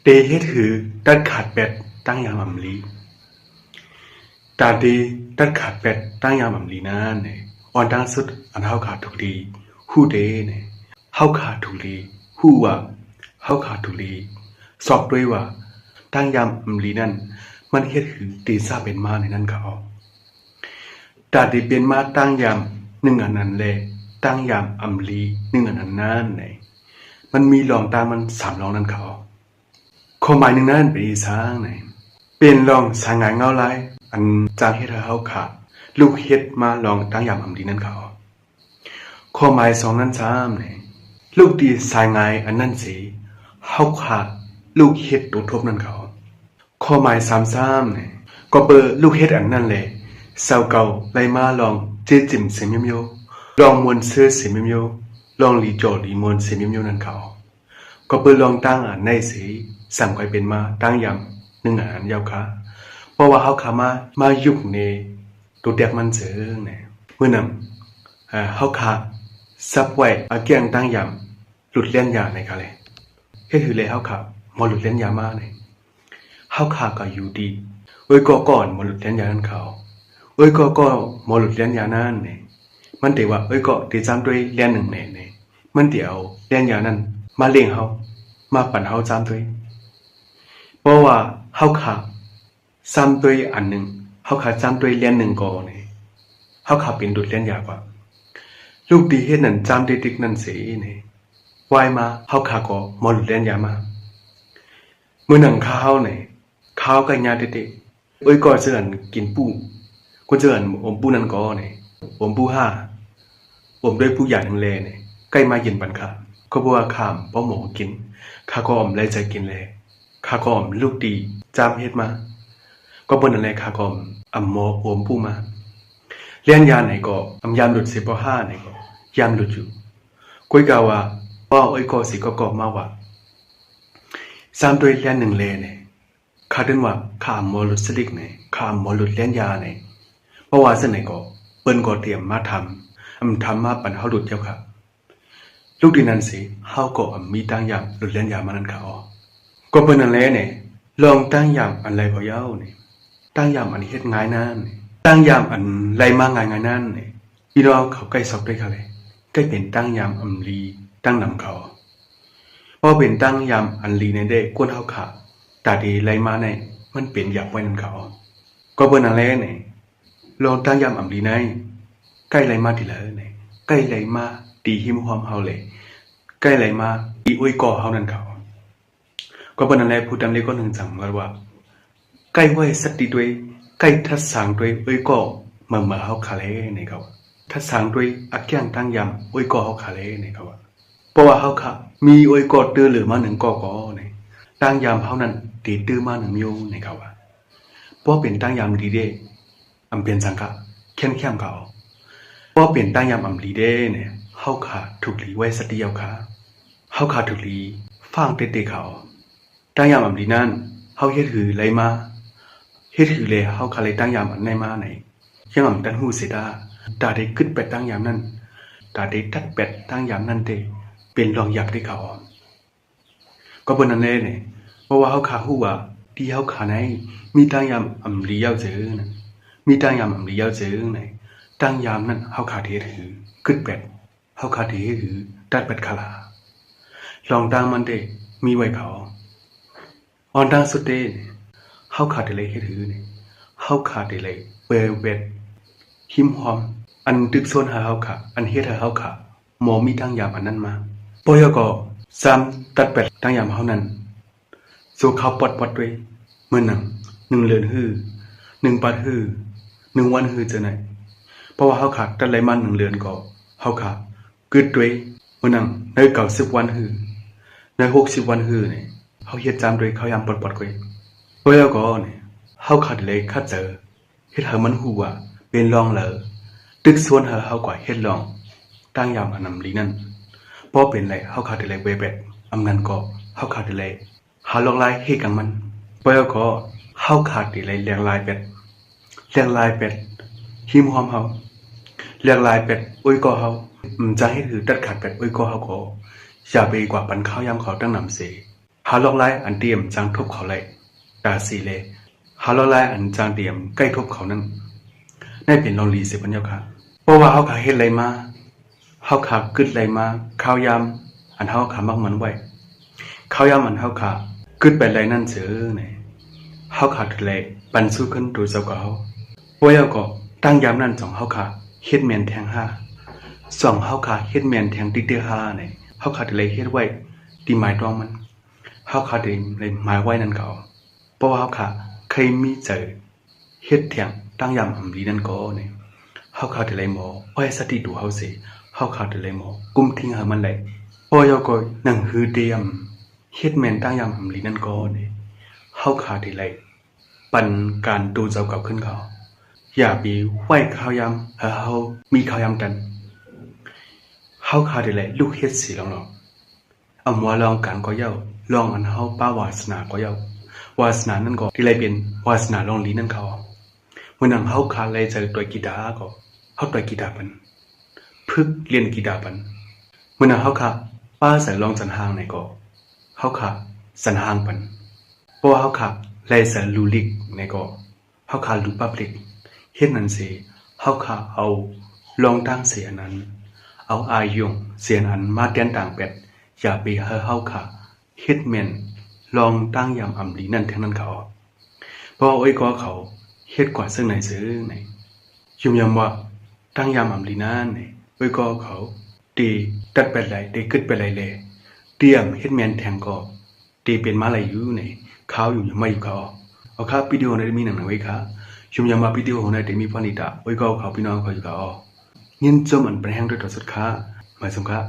เดเฮ็ดหือตัดขาดเป็ดตั้งยามอำลีตาดีตัดขาดเป็ดตั้งยามอำลีนั่นเนี่ยอ่อนดังสุดอันเฮาขาดทุกดีฮู้เดเนี่ยเฮาขาดทุกดีฮู้ว่าเฮาขาดทุกดีสอบด้วยว่าตั้งยามอำลีนั่นมันเฮ็ดหือตีซาเป็นมาในนั้นเขาตาดีเป็นมาตั้งยามหนึ่งอันนั้นแลตั้งยามอำลีหนึ่งอันนั้นนั่นเนี่ยมันมีรองตามมัน3รองนั้นเขาความหมายหนึ่งนั้นเป็นอีสางไหนเป็นลองสางงานเงาลายอันจางเฮ็ดเฮาขาดลูกเฮ็ดมาลองตั้งยามอำลีนั้นเขาความหมาย2นั้น3ไหนลูกดีสางงานอันนั้นสิเฮาขาดลูกเฮ็ดตัวทบนั้นเขาความหมาย3ไหนก็เปิดลูกเฮ็ดอันนั้นแหละเศร้าเก่าไล่มาลองเจจิมเสมยมโยลองมวนเสื้อเสมยมโยลองลีจอลีมวนเสมยมโยนั้นเขาก็เปิดลองตั้งอันในสิสั่งไว้เป็นมาตั้งยามหนึ่งอันยาวค่ะเพราะว่าเฮาขามายุคในตัวเด็กมันเจอเนี่ยเมื่อนำเฮาขาซับไว้อาเกียงตั้งยามหลุดเล่นยาในค่ะเลยเฮ็ดหือเลยเฮาขามาหลุดเล่นยามาเนี่ยเฮาขาก็อยู่ดีเอ้ยก็ก่อนมาหลุดเล่นยานั้นเขาเอ้ยก็มาหลุดเล่นยานั้นเนี่ยมันแต่ว่าเอ้ยก็ติดจำด้วยเล่นหนึ่งเนี่ยมันเดี๋ยวเล่นยานั้นมาเลี้ยงเฮามาปั่นเฮาจำด้วยเพราะว่าเฮาขาซ้ำด้วยอันหนึ่งเฮาขาซ้ำด้วยเลี้ยนหนึ่งก่อเนี่ยเฮาขาเป็นดุดเลี้ยนยากว่าลูกดีเฮ็ดนั่นจำได้ติ๊กนั่นสิเนี่ยวายมาเฮาขาก็มาหลุดเลี้ยนยามามื้อหนังข้าวเนี่ยข้าวกับยาเด็ดๆเอ้ยก็เสื่อนกินปูก็เสื่อนอมปูนั่นก็เนี่ยอมปู5อมด้วยผู้ใหญ่ทั้งแลเนี่ยใกล้มาเย็นปันค่ะก็บ่ว่าข้ามบ่หมูกินข้าก็อมเลยใจกินแลข้าก็อมลูกดีจามเฮ็ดมาก็บนอะไรข้าก็อำหมอโอมผู้มาเลี้ยนยาไหนก็อำยามหลุด10ป5ไหนก็ยามหลุดอยู่ก้อยกาว่าป้อเอ้ยก็สิก็มาว่า3ด้วยเลี้ยน1เลเนี่ยข้าดึงว่าข้าอำหมอหลุดสลิกเนี่ยข้าอำหมอหลุดเลี้ยนยาเนี่ยเพราะว่าซั่นไหนก็เปิ้นก็เตรียมมาทำมาปันเฮาหลุดเจ้าค่ะลูกดีนั้นสิเฮาก็มีตั้งยามหลุดเลี้ยนยามานั้นค่ะก็เปิ้นนั่นแหละเนี่ยลองตั้งยามอันไรพอยาวเนี่ยตั้งยามอันเฮ็ดง่ายนั่นตั้งยามอันไรมาง่ายนั่นเนี่ยพี่น้องเขาใกล้สอบได้ค่ะเลยใกล้เป็นตั้งยามอำลีตั้งนำเขาพอเป็นตั้งยามอันลีในเด้กวนเฮาขาตาดีไรมาในมันเป็นอยากไว้นั่นเขาก็เปิ้นนั่นแหละเนี่ยลองตั้งยามอำลีในใกล้ไรมาทีละเนี่ยใกล้ไรมาดีหิมความเฮาเลยใกล้ไรมาอีอุ้ยก่อเฮานั่นเขาก็เป็นอะไรพูดตามเล็กก็หนึ่งจังว่าใกล้ไว้สติด้วยใกล้ทัดสางด้วยเอ้ยก็มาเฮาคาเลในเขาทัดสางด้วยอักแก้งตั้งยำเอ้ยก็เฮาคาเลในเขาเพราะว่าเฮาค่ะมีเอ้ยก็ตื้อหรือมาหนึ่งก็เนี่ยตั้งยำเฮานั้นตีตื้อมาหนึ่งมิวในเขาเพราะเป็นตั้งยำดีเด้อำเป็นสังฆะเข้มเขาเพราะเป็นตั้งยำอำลีเด้เนี่ยเฮาค่ะถูกหลีไว้สติเอาค่ะเฮาค่ะถูกหลีฟังเตเขาตั้งยามอำลีนั่นเฮาเฮ็ดหือไรมาเฮ็ดหือเลยเฮาคาเลยตั้งยามอันไหนมาไหนยังอำตันหูเสดาตาได้ขึ้นเป็ดตั้งยามนั้นตาได้ตัดเป็ดตั้งยามนั้นเด้เป็นรองยักษ์ได้เขาก็บนนั้นเลยเนี่ยเพราะว่าเฮาขาฮู้ว่าที่เฮาขาไหนมีตั้งยามอำลียาวเจอนะมีตั้งยามอำลียาวเจอไหนตั้งยามนั้นเฮาขาเทหือขึ้นเป็ดเฮาขาเทหือตัดเป็ดคาลาลองตั้งมันเด้มีไว้เขาออนดังสุดเดนเฮาขาดเลยเฮ็ดหือเนี่ยเฮาขาดเลยเวดหิมหอมอันตึกโซนหาเฮาขาอันเฮ็ดหาเฮาขาหมอมีตั้งยามอันนั้นมาปอยก็ซ้ำตัดเป็ดตั้งยามเฮานั้นสู่เขาปอดด้วยเมื่อ1เดือนฮื้อ1ปัดฮื้อ1วันฮื้อจะไหนเพราะว่าเฮาขาดตัดไหลมา1เดือนก็เฮาขากึดด้วยเมื่อใน90วันฮื้อใน60วันฮื้อเนี่ยเฮาเฮ็ดจามด้วยเขายามปอดกวยเพราะแล้วก็เนี่ยเฮาขัดเลยคัดเจอเฮ็ดให้มันฮู้ว่าเป็นรองเหลอตึกส่วนเฮาก็เฮ็ดรองตั้งยามอันนำลีนั่นพอเป็นไรเฮาขัดเลยเวเป็ดอำนั้นก็เฮาขัดเลยหาลอกลายเฮ็ดกังมันเพราะแล้วก็เฮาขัดเลยเลี้ยงลายเป็ดหิมหอมเฮาเลี้ยงลายเป็ดอุ้ยก็เฮาจะให้ถือตัดขาดเป็ดอุ้ยก็เฮาก็อย่าไปกว่าปันข้าวยามเขาตั้งนำเส หาลอกไล่อันเตรียมจังทบเขาไล่ตาสีเลหาลอกไล่อันจังเตรียมใกล้ทบเขานั้นได้เป็นลองลีสิปัญญาค่ะเพราะว่าเขาขาเฮ็ดไรมาเขาขากึดไรมาข้าวยำอันเขาขามักมันไว้ข้าวยำอันเขาขากึดไปไรนั่นเสือเนี่ยเขาขาถึงเลยปันสู้ขึ้นตัวเจ้าเขาว่าเยาก็ตั้งยามนั่นสองเขาขาเฮ็ดแมนแทงห้าสองเขาขาเฮ็ดแมนแทงติ๊กเตอร์ห้าเนี่ยเขาขาถึงเลยเฮ็ดไว้ตีหมายตรองมันเขาขาถึงเลยหมายไว้นั่นเขาเพราะว่าเขาขาเคยมีเจอเฮ็ดแทงตั้งยามอำลีนั่นก็เนี่ยเขาขาถึงเลยหมอไว้สติดูเขาสิเขาขาถึงเลยหมอกุมทิ้งหามันเลยพอเยาก็หนังฮือเตรียมเฮ็ดแมนตั้งยามอำลีนั่นก็เนี่ยเขาขาถึงเลยปันการดูเจ้าเก่าขึ้นเขาอย่าบีไหวข้าวยำเฮามีข้าวยำกันเฮาขาดเลยลูกเฮ็ดสีลองหรอกอำว่าลองการก็เย้าลองอันเฮาป้าวาสนาก็เย้าวาสนานั่นก็ที่ไรเป็นวาสนาลองลีนั่นเขาเมื่อนั้นเฮาขาดเลยเจอตัวกีตาร์ก็เฮาตัวกีตาร์ปันพึกเรียนกีตาร์ปันเมื่อนั้นเฮาขาป้าใส่ลองสันหางไหนก็เฮาขาสันหางปันเพราะว่าเฮาขาเลยใส่ลูลิกไหนก็เฮาขาลูปับลิกเฮ็ดนั่นสิเฮาขาเอาลองตั้งเสียนั้นเอาอายุงเสียนั้นมาเตียนต่างเป็ดอย่าไปเฮาขาเฮ็ดแม่นลองตั้งยามอำลีนั่นทั้งนั้นเขาเพราะโอ้ยก็เขาเฮ็ดกว่าซึ่งไหนซื้อไหนยุมยำว่าตั้งยามอำลีนั่นไหนโอ้ยก็เขาตีตัดไปไหลตีกึดไปไหลเลยเตรียมเฮ็ดแม่นแทงก็ตีเป็นมาลายูไหนเขาอยู่ยังไม่อยู่เขาเอาครับวิดีโอในมีหนังไว้ครับชุมยามาวิดีโอในเดมีพอนิตาไว้ก็เขาพี่น้องเขาอยู่กับอ๋อยินจมอันเป็นแห้งด้วยตัวสุดค้าหมายสมครับ